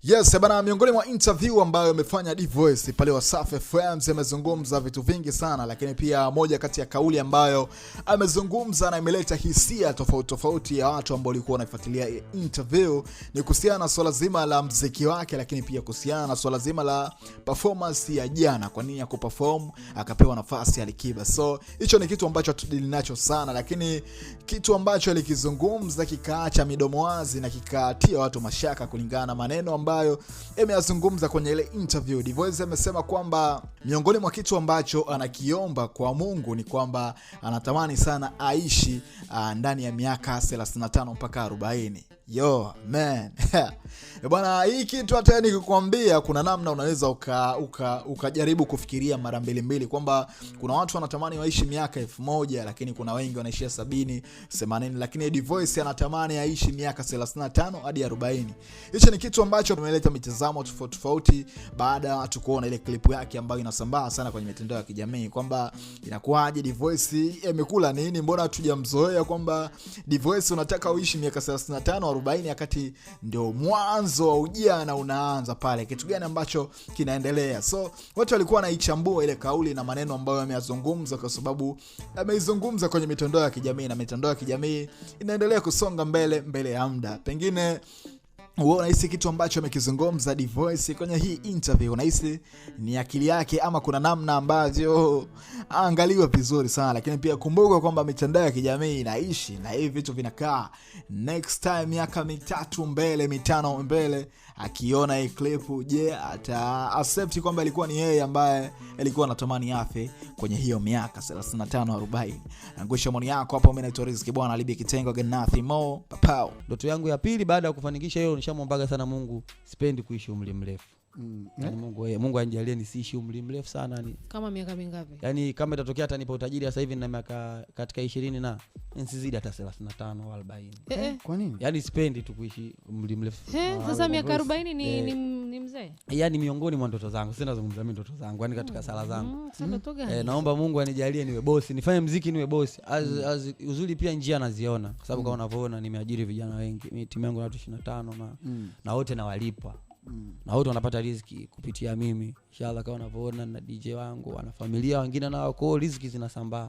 Yes, bana, miongoni mwa interview ambayo amefanya D-Voice pale Wasafi FM amezungumza vitu vingi sana, lakini pia moja kati ya kauli ambayo amezungumza na imeleta hisia tofauti tofauti ya watu ambao walikuwa wanafuatilia interview ni kuhusiana na swala zima la muziki wake, lakini pia kuhusiana na swala zima la performance ya jana, kwa nini ya kuperform akapewa nafasi ya Alikiba. So hicho ni kitu ambacho tudili nacho sana, lakini kitu ambacho alikizungumza kikaacha midomo wazi na kikatia watu mashaka kulingana na maneno ambayo ameyazungumza kwenye ile interview. D-Voice amesema kwamba miongoni mwa kitu ambacho anakiomba kwa Mungu ni kwamba anatamani sana aishi ndani ya miaka 35 mpaka 40. Yo man. Bwana, hii kitu hata nikikwambia kuna namna unaweza ukajaribu kufikiria mara mbili kwamba kuna watu wanatamani waishi miaka 1000 lakini kuna wengi wanaishia 70, 80, lakini D-Voice anatamani aishi miaka 35 hadi 40. Hicho ni kitu ambacho tumeleta mitazamo tofauti baada ya watu kuona ile clip yake ambayo inasambaa sana kwenye mitandao ya kijamii kwamba inakuwaje D-Voice amekula nini, mbona hatujamzoea kwamba D-Voice unataka uishi miaka 35 40 wakati ndio mwanzo wa ujana unaanza pale, kitu gani ambacho kinaendelea? So watu walikuwa wanaichambua ile kauli na maneno ambayo ameyazungumza kwa sababu ameizungumza kwenye mitandao ya kijamii na mitandao ya kijamii inaendelea kusonga mbele ya muda. Pengine wewe unahisi kitu ambacho amekizungumza D-Voice kwenye hii interview unahisi ni akili yake ama kuna namna ambayo angaliwa vizuri sana? Lakini pia kumbuka kwamba mitandao ya kijamii inaishi na hivi vitu vinakaa. Next time miaka 3 mbele 5 mbele akiona hii clip, je, ata accept kwamba ilikuwa ni yeye ambaye alikuwa anatamani afe kwenye hiyo miaka 35 40? Angusha maoni yako hapo. Mimi naitwa Rizky bwana Alibi Kitengo, get nothing more papao. Ndoto yangu ya pili baada ya kufanikisha hiyo, nishamwombaga sana Mungu sipendi kuishi umri mrefu. Yani Mungu anijalie nisiishi umri mrefu sana ni. Kama miaka mingapi? Yani kama itatokea hata nipo utajiri sasa hivi na miaka katika 20 na nisizidi hata 35 au 40. Kwa nini? Yani sipendi tu kuishi umri mrefu. Sasa miaka 40 ni mzee. Yani miongoni mwa ndoto zangu, sina zungumza mimi ndoto zangu, yani katika sala zangu. Ndoto gani? Naomba Mungu anijalie niwe boss, nifanye muziki niwe boss. Uzuri pia njia naziona kwa sababu kama unavyoona nimeajiri vijana wengi. Mimi timu yangu na watu 25 na wote nawalipa. Na wote wanapata riziki kupitia mimi. Inshallah kama unavyoona na DJ wangu wana familia wengine nao, kwa riziki zinasambaa.